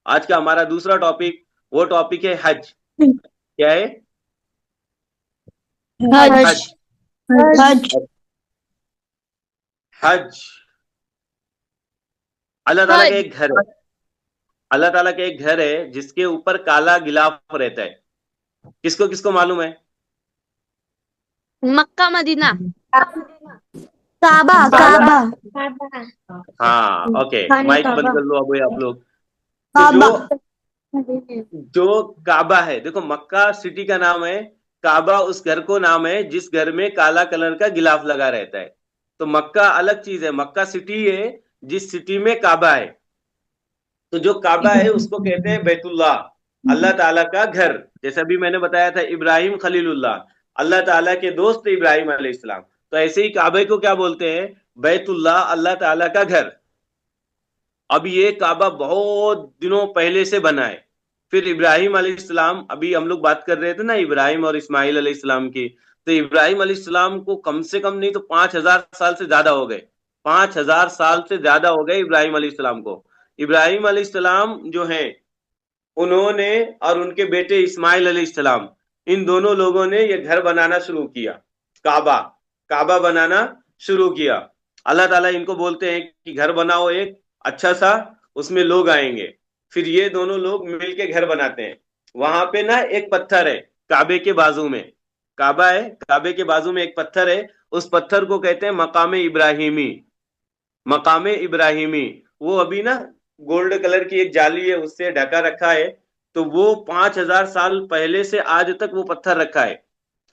आज का हमारा दूसरा टॉपिक, वो टॉपिक है हज। क्या है? हज। हज। हज। हज अल्लाह ताला का हज। एक घर है। अल्लाह ताला का एक घर है जिसके ऊपर काला गिलाफ रहता है। किसको किसको मालूम है? Mecca Medina. काबा काला। काबा। हाँ, ओके, खाने माइक बंद काबा। कर लो अब आप लोग। तो जो काबा। जो काबा है, देखो मक्का सिटी का नाम है। काबा उस घर को नाम है जिस घर में काला कलर का गिलाफ लगा रहता है। तो मक्का अलग चीज है, मक्का सिटी है जिस सिटी में काबा है। तो जो काबा है उसको कहते हैं बैतुल्लाह, अल्लाह ताला का घर। जैसे अभी मैंने बताया था इब्राहिम खलीलुल्लाह, अल्लाह ताला के दोस्त इब्राहिम अलैहिस्सलाम। तो ऐसे ही काबे को क्या बोलते हैं? बैतुल्लाह, अल्लाह ताला का घर। अब ये काबा बहुत दिनों पहले से बना है। फिर इब्राहिम अलैहिस्सलाम, अभी हम लोग बात कर रहे थे ना इब्राहिम और इस्माइल अलैहिस्सलाम की। तो इब्राहिम अलैहिस्सलाम को कम से कम नहीं तो 5,000 साल से ज्यादा हो गए। 5,000 साल से ज्यादा हो गए इब्राहिम अलैहिस्सलाम को। इब्राहिम अलैहिस्सलाम जो हैं, उन्होंने और उनके बेटे इस्माइल अलैहिस्सलाम, इन दोनों लोगों ने ये घर बनाना शुरू किया। काबा, काबा बनाना शुरू किया। अल्लाह ताला इनको बोलते हैं कि घर बनाओ एक अच्छा सा, उसमें लोग आएंगे। फिर ये दोनों लोग मिलके घर बनाते हैं। वहां पे ना एक पत्थर है काबे के बाजू में। काबा है, काबे के बाजू में एक पत्थर है। उस पत्थर को कहते हैं मकाम इब्राहिमी। मकाम इब्राहिमी। वो अभी ना गोल्ड कलर की एक जाली है उससे ढका रखा है। तो वो 5,000 साल पहले से आज तक वो पत्थर रखा है।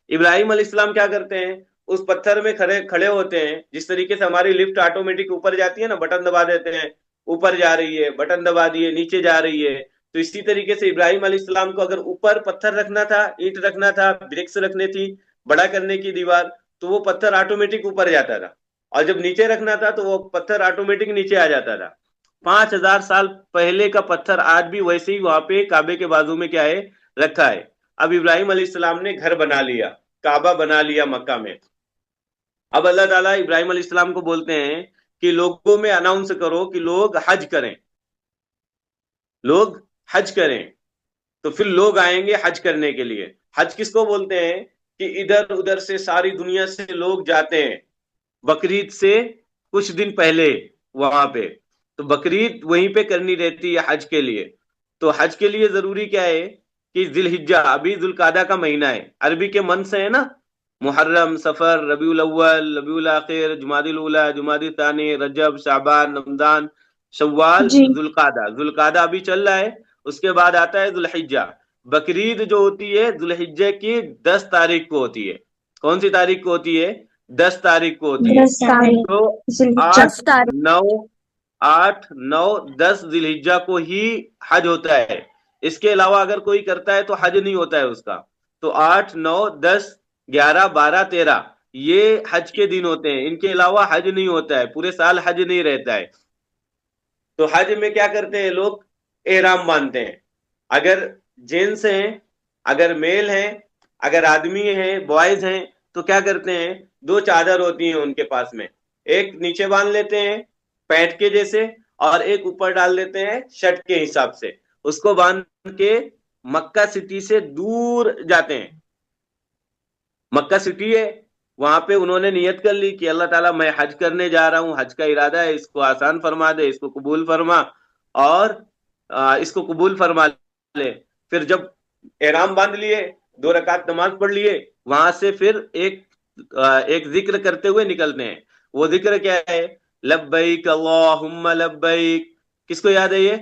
इब्राहिम अलैहिस्सलाम क्या करते हैं? उस पत्थर में खड़े खड़े होते हैं। जिस तरीके से हमारी लिफ्ट ऑटोमेटिक ऊपर जाती है ना, बटन दबा देते हैं, ऊपर जा रही है, बटन दबा दिए नीचे जा रही है। तो इसी तरीके से इब्राहिम अलैहिस्सलाम को अगर ऊपर पत्थर रखना था, ईंट रखना था, ब्रिक्स रखनी थी, बड़ा करने की दीवार, तो वो पत्थर ऑटोमेटिक ऊपर जाता था। और जब नीचे रखना था तो वो पत्थर ऑटोमेटिक नीचे आ जाता था। 5,000 साल पहले का पत्थर आज भी वैसे ही वहां पे काबे के बाजू में क्या है, रखा है। अब इब्राहिम अलैहिस्सलाम ने घर बना लिया, काबा बना लिया मक्का में। अब अल्लाह ताला इब्राहिम अलैहिस्सलाम को बोलते हैं कि लोगों में अनाउंस करो कि लोग हज करें, लोग हज करें। तो फिर लोग आएंगे हज करने के लिए। हज किसको बोलते हैं? कि इधर उधर से सारी दुनिया से लोग जाते हैं बकरीद से कुछ दिन पहले वहां पे। तो बकरीद वहीं पे करनी रहती है हज के लिए। तो हज के लिए जरूरी क्या है कि जिलहिज्जा, अभी जुल्कादा का महीना है, अरबी के मन से है ना। मुहर्रम, सफर, रबीउल अव्वल, रबीउल आखिर, जुमादिल उला, जुमादिल तानी, रजब, शाबान, रमजान, शव्वाल, जी। जुल्कादा। जुल्कादा अभी चल रहा है। उसके बाद आता है जुल्हिज्जा। बकरीद जो होती है जुल्हिज्जे की 10 तारीख को होती है। कौन सी तारीख को होती है? 10 तारीख को होती है। 10 तारीख। तो जिलहिज्जा। आठ, 9, 8, 9, 10 जिलहिज्जा को ही हज होता है। इसके अलावा अगर कोई करता है तो हज नहीं होता है उसका। तो 8, 9, 10, 11, 12, 13 ये हज के दिन होते हैं। इनके अलावा हज नहीं होता है, पूरे साल हज नहीं रहता है। तो हज में क्या करते हैं लोग? एहराम बांधते हैं। अगर जेंट्स हैं, अगर मेल हैं, अगर आदमी हैं, बॉयज हैं, तो क्या करते हैं? दो चादर होती हैं उनके पास में। एक नीचे बांध लेते हैं पैंट के जैसे, और एक ऊपर डाल देते हैं शर्ट के हिसाब से। उसको बांध के मक्का सिटी से दूर जाते हैं। मक्का सिटी है, वहां पे उन्होंने नियत कर ली कि अल्लाह ताला मैं हज करने जा रहा हूँ, हज का इरादा है, इसको आसान फरमा दे, इसको कबूल फरमा। और इसको कबूल फरमा ले। फिर जब एहराम बांध लिए, 2 रकात नमाज पढ़ लिए, वहां से फिर एक जिक्र करते हुए निकलते हैं। वो जिक्र क्या है? लब्बैक अल्लाहुम्मा लब्बैक। किसको याद है ये?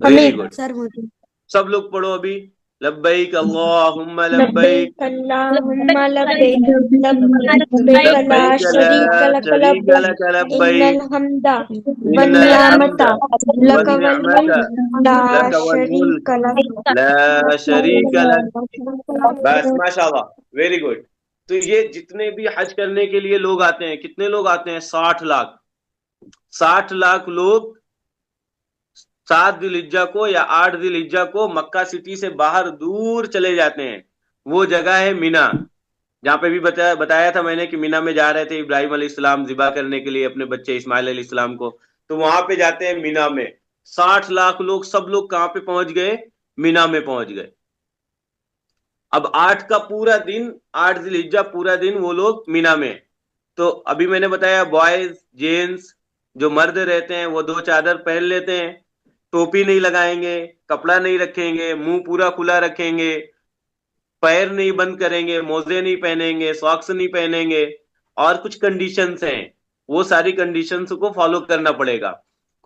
वेरी हमें गुड। सर मुझे। सब लोग पढ़ो अभी। लब्बैक अल्लाहुम्मा लब्बैक। लब्बैक अल्लाहुम्मा लब्बैक। लब्बैक ला लब्बैक ला शरीका लक शरीक लब्बैक। लक लब्बैक। इन्नल हम्दा वन इन्नल निअमता हम्द लक वल वन्निअमत मुल्क ला लक वल मुल्क शरीका लक। ला शरीक लक। बस माशाल्लाह, वेरी गुड। तो ये जितने भी हज करने के लिए लोग आते हैं, कितने लोग आते हैं? 60 लाख। 60 लाख लोग 7 जिलहिज्जा को या 8 जिलहिज्जा को मक्का सिटी से बाहर दूर चले जाते हैं। वो जगह है मीना। जहाँ पे भी बताया बताया था मैंने कि मीना में जा रहे थे इब्राहिम अलैहिस्सलाम जिबा करने के लिए अपने बच्चे इस्माइल अलैहिस्सलाम को। तो वहां पे जाते हैं मीना में। 60 लाख लोग, सब लोग कहां पे पहुंच गए? मीना में पहुंच गए। अब 8 का पूरा दिन, 8 जिलहिज्जा पूरा दिन वो लोग मीना में। तो अभी मैंने बताया बॉयज जेंट्स जो मर्द रहते हैं वो दो चादर पहन लेते हैं, टोपी नहीं लगाएंगे, कपड़ा नहीं रखेंगे, मुंह पूरा खुला रखेंगे, पैर नहीं बंद करेंगे, मोजे नहीं पहनेंगे, सॉक्स नहीं पहनेंगे। और कुछ कंडीशंस हैं, वो सारी कंडीशंस को फॉलो करना पड़ेगा।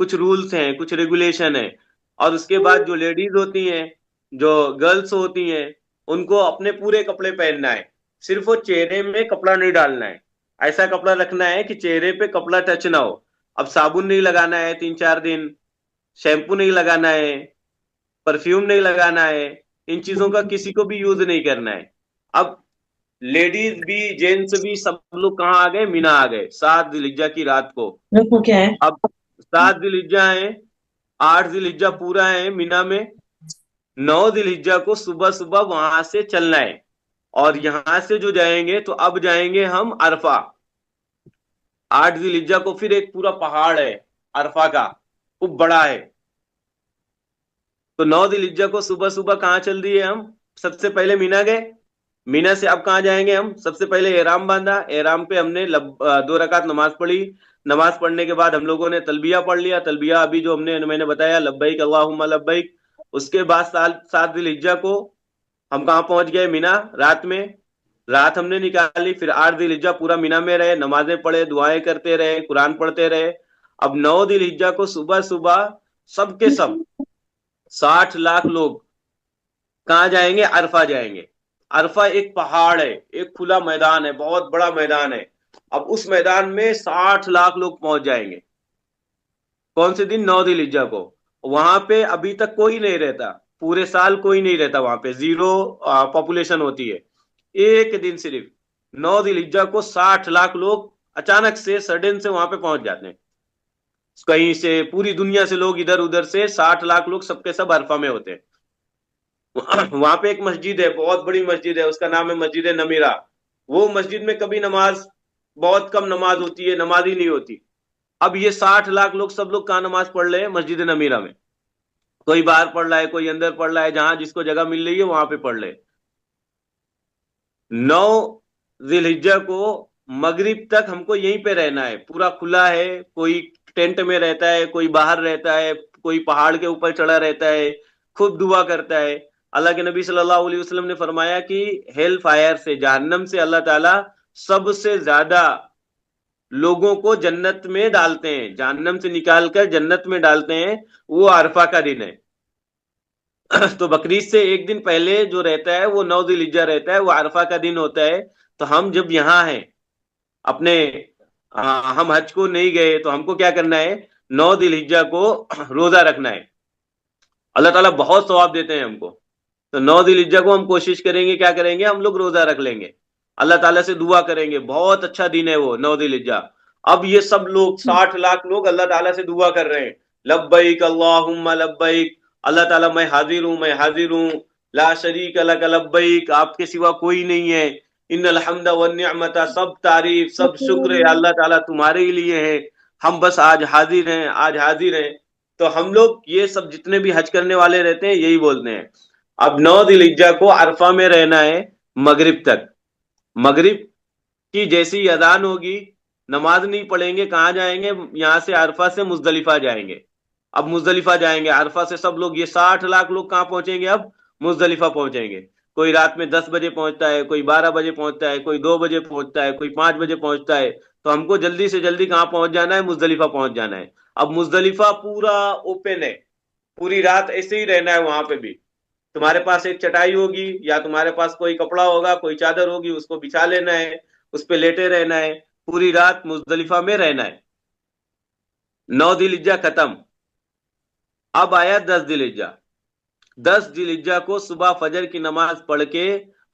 कुछ रूल्स हैं, कुछ रेगुलेशन है। और उसके बाद जो लेडीज होती हैं, जो गर्ल्स होती हैं, उनको अपने पूरे कपड़े पहनना है। सिर्फ वो चेहरे में कपड़ा नहीं डालना है, ऐसा कपड़ा रखना है कि चेहरे पे कपड़ा टच ना हो। अब साबुन नहीं लगाना है 3-4 दिन, शैम्पू नहीं लगाना है, परफ्यूम नहीं लगाना है, इन चीजों का किसी को भी यूज नहीं करना है। अब लेडीज भी जेंट्स भी सब लोग कहाँ आ गए? मीना आ गए 7 जिलहिज्जा की रात को। रखो क्या है? अब 7 जिलहिज्जा है, 8 जिलहिज्जा पूरा है मीना में। 9 जिलहिज्जा को सुबह सुबह वहां से चलना है। और यहां से जो जाएंगे तो अब जाएंगे हम अरफा। 8 जिलहिज्जा को फिर एक पूरा पहाड़ है अरफा का, खूब बड़ा है। तो 9 जिलहिज्जा को सुबह सुबह कहाँ चल दिए हम? सबसे पहले मीना गए। मीना से अब कहाँ जाएंगे हम? सबसे पहले एहराम बांधा, एहराम पे हमने 2 रकात नमाज पढ़ी। नमाज पढ़ने के बाद हम लोगों ने तलबिया पढ़ लिया। तलबिया अभी जो मैंने बताया, लब्बैक अल्लाहुम्मा लब्बैक। उसके बाद 7 जिलहिज्जा को हम कहाँ पहुंच गए? मीना। रात में, रात हमने निकाली। फिर 8 जिलहिज्जा पूरा मीना में रहे, नमाजें पढ़े, दुआएं करते रहे, कुरान पढ़ते रहे। अब 9 जिलहिज्जा को सुबह सुबह सबके सब 60 लाख लोग कहाँ जाएंगे? अरफा जाएंगे। अरफा एक पहाड़ है, एक खुला मैदान है, बहुत बड़ा मैदान है। अब उस मैदान में 60 लाख लोग पहुंच जाएंगे। कौन से दिन? 9 जिलहिज्जा को। वहां पे अभी तक कोई नहीं रहता, पूरे साल कोई नहीं रहता वहां पे, जीरो पॉपुलेशन होती है। एक दिन सिर्फ 9 जिलहिज्जा को 60 लाख लोग अचानक से, सडन से वहां पे पहुंच जाते हैं। कहीं से, पूरी दुनिया से लोग, इधर उधर से 60 लाख लोग सबके सब अरफा में होते हैं। वहां पे एक मस्जिद है, बहुत बड़ी मस्जिद है, उसका नाम है मस्जिद नमीरा। वो मस्जिद में कभी नमाज, बहुत कम नमाज होती है, नमाज ही नहीं होती। अब ये 60 लाख लोग, सब लोग कहाँ नमाज पढ़ रहे हैं? मस्जिद नमीरा में। कोई बाहर पढ़ रहा है, कोई अंदर पढ़ रहा है, जहां जिसको जगह मिल रही है वहां पे पढ़ रहे। 9 जिलहिज्जा को मगरिब तक हमको यहीं पे रहना है, पूरा खुला है। कोई टेंट में रहता है, कोई बाहर रहता है, कोई पहाड़ के ऊपर चढ़ा रहता है, खूब दुआ करता है। अल्लाह के नबी सल्लल्लाहु अलैहि वसल्लम ने फरमाया कि हेल फायर से, जहन्नम से अल्लाह ताला सबसे ज्यादा लोगों को जन्नत में डालते हैं, जहन्नम से निकाल कर जन्नत में डालते हैं, वो अरफा का दिन है। तो बकरीद से एक दिन पहले जो रहता है वो 9 जिलहिज्जा रहता है, वो अरफा का दिन होता है। तो हम जब यहाँ हैं अपने, हम हज को नहीं गए तो हमको क्या करना है? 9 जिलहिज्जा को रोजा रखना है। अल्लाह ताला बहुत सवाब देते हैं हमको। तो 9 जिलहिज्जा को हम कोशिश करेंगे, क्या करेंगे? हम लोग रोजा रख लेंगे, अल्लाह ताला से दुआ करेंगे। बहुत अच्छा दिन है वो 9 जिलहिज्जा। अब ये सब लोग, 60 लाख लोग अल्लाह ताला से दुआ कर रहे हैं, लब्बैक अल्लाहुम्मा लब्बैक, अल्लाह ताला मैं हाजिर हूं, मैं हाजिर हूं, ला शरीक लक लब्बैक, आपके सिवा कोई नहीं है, इन्नल हम्दा वन निअमता, सब तारीफ सब शुक्र है अल्लाह ताला तुम्हारे ही लिए है, हम बस आज हाजिर हैं, आज हाजिर हैं। तो हम लोग ये सब जितने भी हज करने वाले रहते हैं यही बोलते हैं। अब 9 जिलहिज्जा को अरफा में रहना है मगरिब तक। मगरिब की जैसी अजान होगी, नमाज नहीं पढ़ेंगे, कहाँ जाएंगे? यहां से अरफा से मुजदलिफा जाएंगे। अब मुजदलिफा जाएंगे, अरफा से सब लोग, ये 60 लाख लोग कहाँ पहुंचेंगे? अब मुजदलिफा पहुंचेंगे। कोई रात में 10 बजे पहुंचता है, कोई 12 बजे पहुंचता है, कोई 2 बजे पहुंचता है, कोई 5 बजे पहुंचता है। तो हमको जल्दी से जल्दी कहाँ पहुंच जाना है? मुजदलिफा पहुंच जाना है। अब मुजदलिफा पूरा ओपन है, पूरी रात ऐसे ही रहना है वहां पे भी। तुम्हारे पास एक चटाई होगी, या तुम्हारे पास कोई कपड़ा होगा, कोई चादर होगी, उसको बिछा लेना है, उस पे लेटे रहना है, पूरी रात मुजदलिफा में रहना है। 9 जिलहिज्जा खत्म। अब आया 10 जिलहिज्जा। 10 जिलहिज्जा को सुबह फजर की नमाज पढ़ के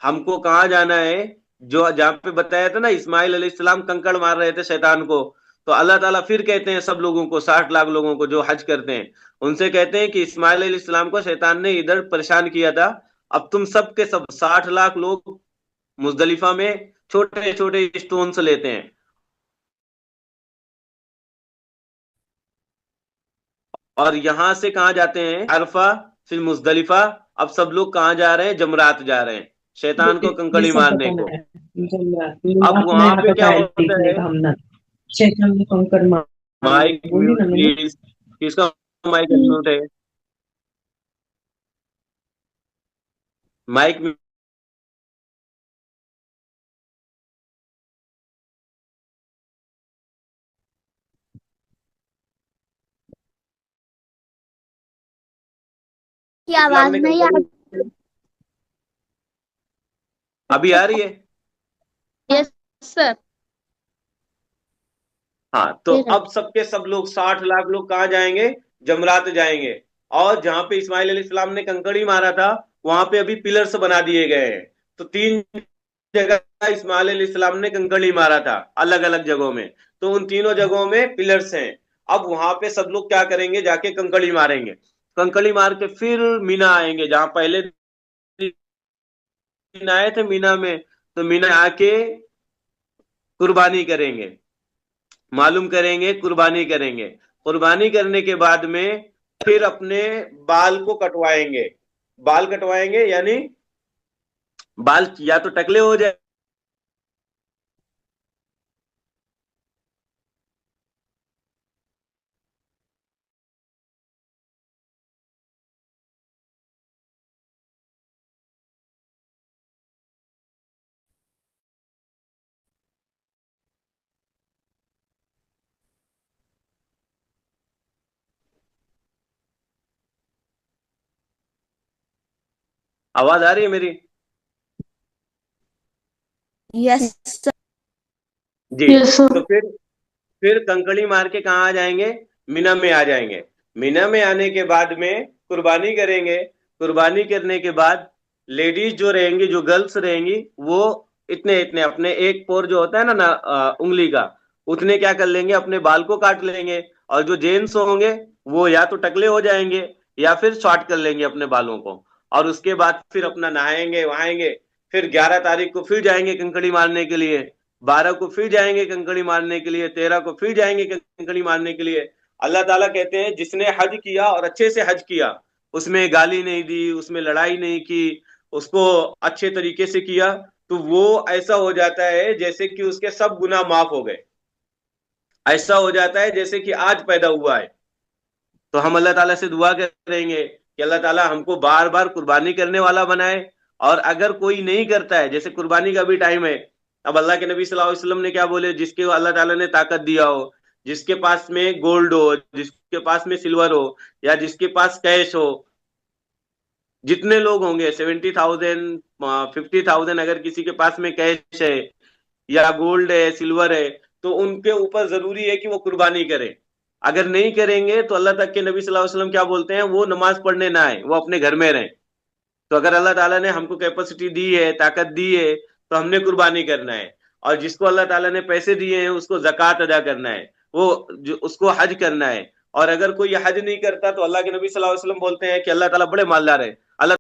हमको कहाँ जाना है? जो जहां पे बताया था ना, इस्माइल अलैहिस्सलाम कंकड़ मार रहे थे शैतान को। तो अल्लाह ताला फिर कहते हैं सब लोगों को, 60 लाख लोगों को जो हज करते हैं, उनसे कहते हैं कि इस्माइल अलैहिस्सलाम को शैतान ने इधर परेशान किया था। अब तुम सब के सब 60 लाख लोग मुजदलिफा में छोटे छोटे स्टोन्स लेते हैं और यहां से कहाँ जाते हैं, अरफा, फिर मुजदलिफा। अब सब लोग कहाँ जा रहे हैं, जमरात जा रहे हैं, शैतान को ये कंकड़ी सब मारने पता को। है, मुझे अब अपना वहां यहाँ पे क्या पता है होता लिखने है, का, हमने शैतान को कंकर मारने माइक को बोली म्यूट ना मैंने। प्लीज, किसका माइक हम्म, म्यूट है, माइक। की इस्लाम आवाज ने नहीं आ कंकड़ी, अभी आ रही है। Yes sir. हाँ, तो अब सबके सब लोग 60 लाख लोग कहाँ जाएंगे, जमरात जाएंगे। और जहां पे इस्माइल अलैहिस्सलाम ने कंकड़ी मारा था, वहां पे अभी पिलर्स बना दिए गए हैं। तो 3 जगह इस्माइल अलैहिस्सलाम ने कंकड़ी मारा था, अलग अलग जगहों में। तो उन तीनों जगहों में पिलर्स हैं। अब वहां पे सब लोग क्या करेंगे, जाके कंकड़ी मारेंगे। कंकड़ी मार के फिर मीना आएंगे, जहां पहले दिन आए थे मीना में। तो मीना आके कुर्बानी करेंगे, मालूम करेंगे, कुर्बानी करेंगे। कुर्बानी करने के बाद में फिर अपने बाल को कटवाएंगे। बाल कटवाएंगे यानी बाल या तो टकले हो जाए, आवाज आ रही है मेरी? Yes sir. जी। यस तो सर। फिर कंकड़ी मार के कहाँ आ जाएंगे, मीना में आ जाएंगे। मीना में आने के बाद में कुर्बानी करेंगे। कुर्बानी करने के बाद लेडीज जो रहेंगी, जो गर्ल्स रहेंगी, वो इतने इतने अपने एक पोर जो होता है ना, उंगली का, उतने क्या कर लेंगे, अपने बाल को काट लेंगे। और जो जेंट्स होंगे, वो या तो टकले हो जाएंगे या फिर शॉर्ट कर लेंगे अपने बालों को। और उसके बाद फिर अपना नहाएंगे वहाएंगे। फिर 11 तारीख को फिर जाएंगे कंकड़ी मारने के लिए, 12 को फिर जाएंगे कंकड़ी मारने के लिए, 13 को फिर जाएंगे कंकड़ी मारने के लिए। अल्लाह ताला कहते हैं जिसने हज किया और अच्छे से हज किया, उसमें गाली नहीं दी, उसमें लड़ाई नहीं की, उसको अच्छे तरीके से किया, तो वो ऐसा हो जाता है जैसे कि उसके सब गुनाह माफ हो गए। ऐसा हो जाता है जैसे कि आज पैदा हुआ है। तो हम अल्लाह ताला से दुआ करेंगे कि अल्लाह ताला हमको बार बार कुर्बानी करने वाला बनाए। और अगर कोई नहीं करता है, जैसे कुर्बानी का भी टाइम है, अब अल्लाह के नबी सल्लल्लाहु अलैहि वसल्लम ने क्या बोले, जिसके अल्लाह ताला ने ताकत दिया हो, जिसके पास में गोल्ड हो, जिसके पास में सिल्वर हो, या जिसके पास कैश हो, जितने लोग होंगे 70,000, 50,000, अगर किसी के पास में कैश है या गोल्ड है, सिल्वर है, तो उनके ऊपर जरूरी है कि वो कुर्बानी करें। अगर नहीं करेंगे तो अल्लाह तक के नबी सल्लल्लाहु अलैहि वसल्लम क्या बोलते हैं, वो नमाज पढ़ने ना आए, वो अपने घर में रहें। तो अगर अल्लाह ताला ने हमको कैपेसिटी दी है, ताकत दी है, तो हमने कुर्बानी करना है। और जिसको अल्लाह ताला ने पैसे दिए हैं, उसको जक़ात अदा करना है, वो जो उसको हज करना है। और अगर कोई हज नहीं करता, तो अल्लाह के नबी सल्लल्लाहु अलैहि वसल्लम बोलते हैं कि अल्लाह ताला बड़े मालदार है,